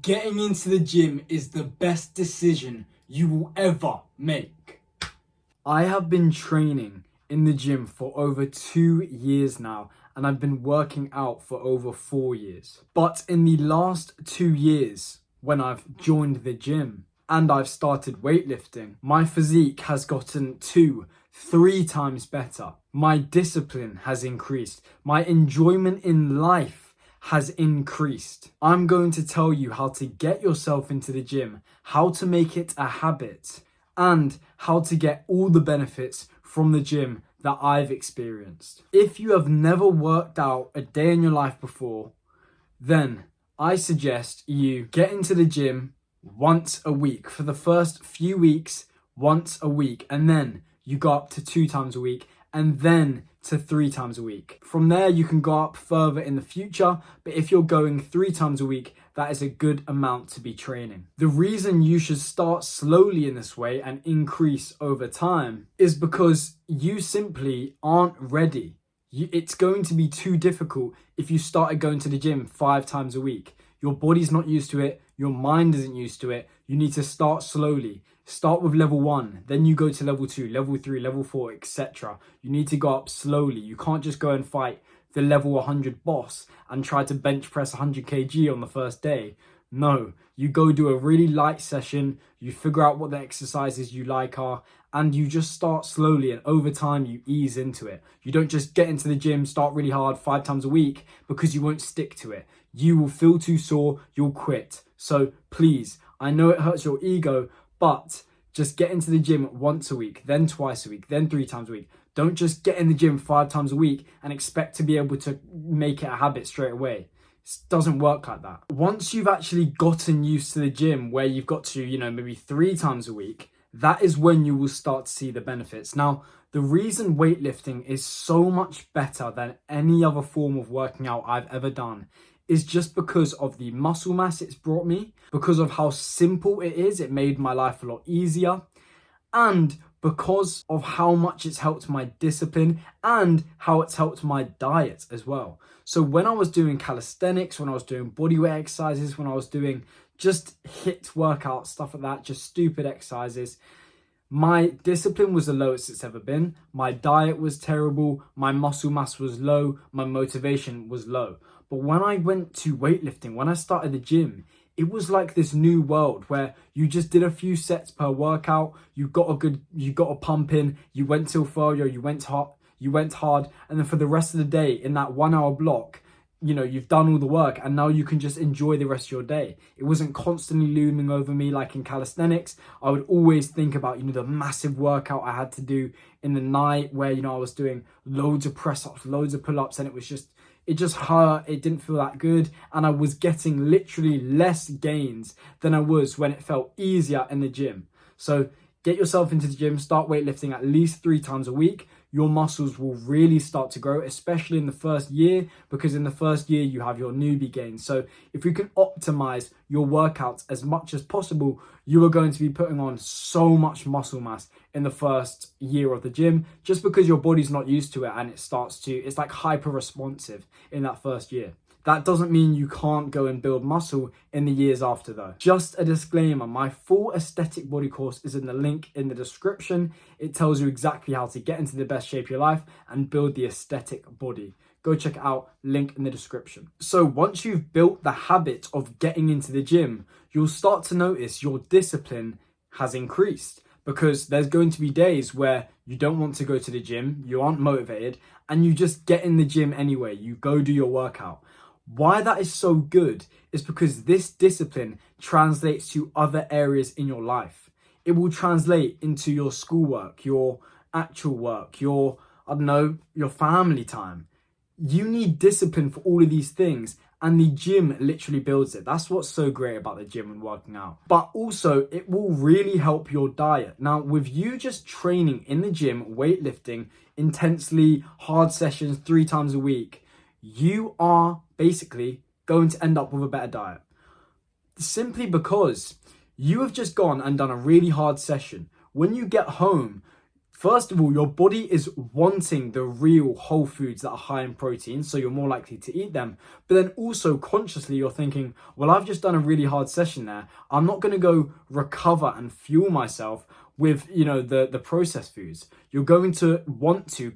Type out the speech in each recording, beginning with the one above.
Getting into the gym is the best decision you will ever make. I have been training in the gym for over 2 years now, and I've been working out for over 4 years. But in the last 2 years, when I've joined the gym and I've started weightlifting, my physique has gotten 3 times better. My discipline has increased. My enjoyment in life has increased. I'm going to tell you how to get yourself into the gym, how to make it a habit, and how to get all the benefits from the gym that I've experienced. If you have never worked out a day in your life before, then I suggest you get into the gym once a week. For the first few weeks, once a week, and then you go up to 2 times a week, and then to 3 times a week. From there, you can go up further in the future, but if you're going 3 times a week, that is a good amount to be training. The reason you should start slowly in this way and increase over time is because you simply aren't ready. It's going to be too difficult if you started going to the gym 5 times a week. Your body's not used to it. Your mind isn't used to it. You need to start slowly. Start with level 1, then you go to level 2, level 3, level 4, etc. You need to go up slowly. You can't just go and fight the level 100 boss and try to bench press 100 kg on the first day. No, you go do a really light session, you figure out what the exercises you like are, and you just start slowly, and over time you ease into it. You don't just get into the gym, start really hard 5 times a week, because you won't stick to it. You will feel too sore, you'll quit. So please, I know it hurts your ego, but just get into the gym once a week, then twice a week, then 3 times a week. Don't just get in the gym 5 times a week and expect to be able to make it a habit straight away. It doesn't work like that. Once you've actually gotten used to the gym where you've got to, maybe 3 times a week, that is when you will start to see the benefits. Now, the reason weightlifting is so much better than any other form of working out I've ever done is just because of the muscle mass it's brought me, because of how simple it is. It made my life a lot easier, and because of how much it's helped my discipline and how it's helped my diet as well. So when I was doing calisthenics, when I was doing bodyweight exercises, when I was doing just HIIT workouts, stuff like that, just stupid exercises, my discipline was the lowest it's ever been. My diet was terrible. My muscle mass was low. My motivation was low. But when I went to weightlifting, when I started the gym, it was like this new world where you just did a few sets per workout. You got a pump in. You went till failure. You went hard. And then for the rest of the day, in that 1 hour block, you've done all the work, and now you can just enjoy the rest of your day. It wasn't constantly looming over me like in calisthenics. I would always think about, the massive workout I had to do in the night where, I was doing loads of press ups, loads of pull ups, and it just hurt. It didn't feel that good. And I was getting literally less gains than I was when it felt easier in the gym. So get yourself into the gym, start weightlifting at least 3 times a week. Your muscles will really start to grow, especially in the first year, because in the first year you have your newbie gains. So if you can optimize your workouts as much as possible, you are going to be putting on so much muscle mass in the first year of the gym, just because your body's not used to it, and it's like hyper responsive in that first year. That doesn't mean you can't go and build muscle in the years after though. Just a disclaimer, my full aesthetic body course is in the link in the description. It tells you exactly how to get into the best shape of your life and build the aesthetic body. Go check it out, link in the description. So once you've built the habit of getting into the gym, you'll start to notice your discipline has increased, because there's going to be days where you don't want to go to the gym, you aren't motivated, and you just get in the gym anyway. You go do your workout. Why that is so good is because this discipline translates to other areas in your life. It will translate into your schoolwork, your actual work, your family time. You need discipline for all of these things, and the gym literally builds it. That's what's so great about the gym and working out. But also, it will really help your diet. Now, with you just training in the gym, weightlifting, intensely, hard sessions 3 times a week, you are basically going to end up with a better diet. Simply because you have just gone and done a really hard session. When you get home, First of all, your body is wanting the real whole foods that are high in protein, so you're more likely to eat them. But then also consciously you're thinking, well, I've just done a really hard session there. I'm not going to go recover and fuel myself with, the processed foods. You're going to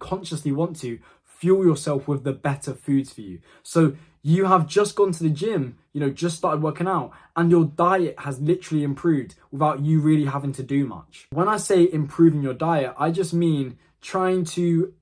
consciously want to fuel yourself with the better foods for you. So you have just gone to the gym, just started working out, and your diet has literally improved without you really having to do much. When I say improving your diet, I just mean trying to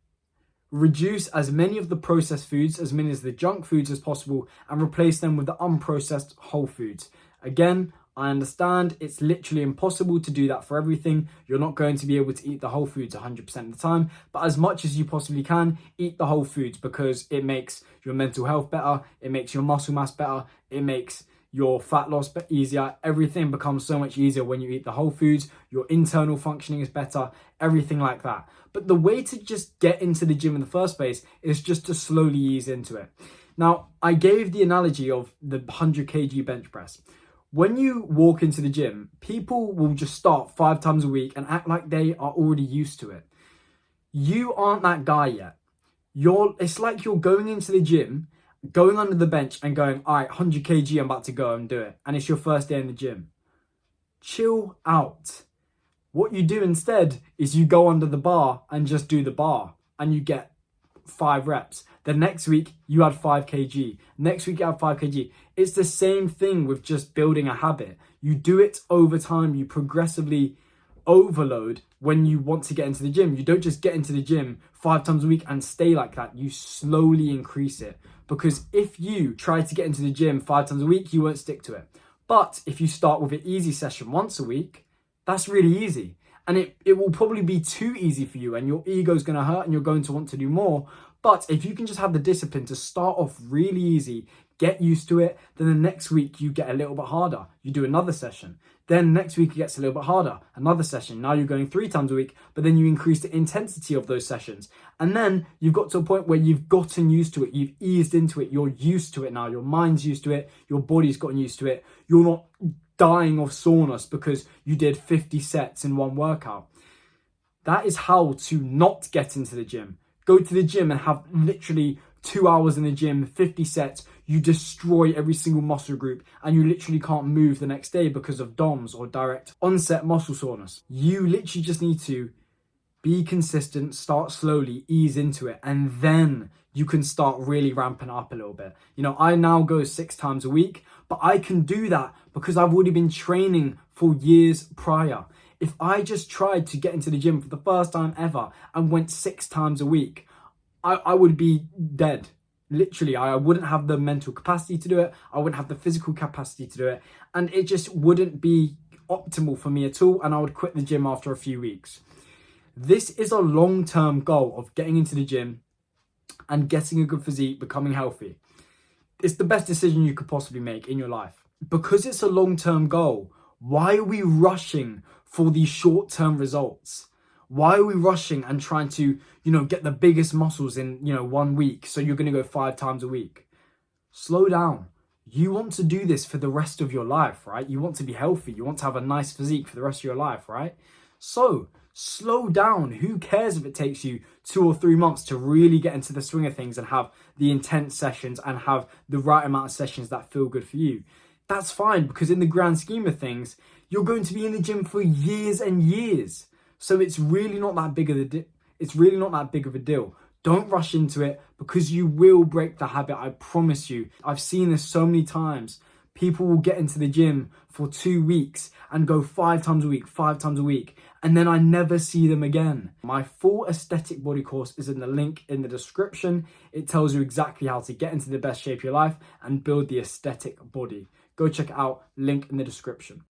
reduce as many of the processed foods, as many of the junk foods as possible, and replace them with the unprocessed whole foods. Again, I understand it's literally impossible to do that for everything. You're not going to be able to eat the whole foods 100% of the time, but as much as you possibly can, eat the whole foods, because it makes your mental health better, it makes your muscle mass better, it makes your fat loss easier. Everything becomes so much easier when you eat the whole foods. Your internal functioning is better, everything like that. But the way to just get into the gym in the first place is just to slowly ease into it. Now, I gave the analogy of the 100 kg bench press. When you walk into the gym, people will just start 5 times a week and act like they are already used to it. You aren't that guy yet. It's like you're going into the gym, going under the bench and going, all right, 100 kg, I'm about to go and do it. And it's your first day in the gym. Chill out. What you do instead is you go under the bar and just do the bar, and you get 5 reps. The next week you add 5 kg. Next week you add 5 kg. It's the same thing with just building a habit. You do it over time. You progressively overload when you want to get into the gym. You don't just get into the gym 5 times a week and stay like that. You slowly increase it, because if you try to get into the gym 5 times a week, you won't stick to it. But if you start with an easy session once a week, that's really easy. And it will probably be too easy for you, and your ego is going to hurt and you're going to want to do more. But if you can just have the discipline to start off really easy, get used to it, then the next week you get a little bit harder. You do another session. Then next week it gets a little bit harder. Another session. Now you're going 3 times a week, but then you increase the intensity of those sessions. And then you've got to a point where you've gotten used to it. You've eased into it. You're used to it now. Your mind's used to it. Your body's gotten used to it. You're not dying of soreness because you did 50 sets in one workout. That is how to not get into the gym. Go to the gym and have literally 2 hours in the gym, 50 sets. You destroy every single muscle group and you literally can't move the next day because of DOMS or direct onset muscle soreness. You literally just need to be consistent, start slowly, ease into it, and then you can start really ramping up a little bit. I now go 6 times a week, but I can do that because I've already been training for years prior. If I just tried to get into the gym for the first time ever and went 6 times a week, I would be dead. Literally, I wouldn't have the mental capacity to do it. I wouldn't have the physical capacity to do it. And it just wouldn't be optimal for me at all. And I would quit the gym after a few weeks. This is a long-term goal of getting into the gym and getting a good physique, becoming healthy. It's the best decision you could possibly make in your life. Because it's a long-term goal, why are we rushing for these short-term results? Why are we rushing and trying to, get the biggest muscles in, 1 week? So you're going to go 5 times a week. Slow down. You want to do this for the rest of your life, right? You want to be healthy. You want to have a nice physique for the rest of your life, right? So slow down. Who cares if it takes you 2 or 3 months to really get into the swing of things and have the intense sessions and have the right amount of sessions that feel good for you? That's fine, because in the grand scheme of things, you're going to be in the gym for years and years. So it's really not that big of a deal. Don't rush into it, because you will break the habit. I promise you. I've seen this so many times. People will get into the gym for 2 weeks and go 5 times a week, and then I never see them again. My full aesthetic body course is in the link in the description. It tells you exactly how to get into the best shape of your life and build the aesthetic body. Go check it out, link in the description.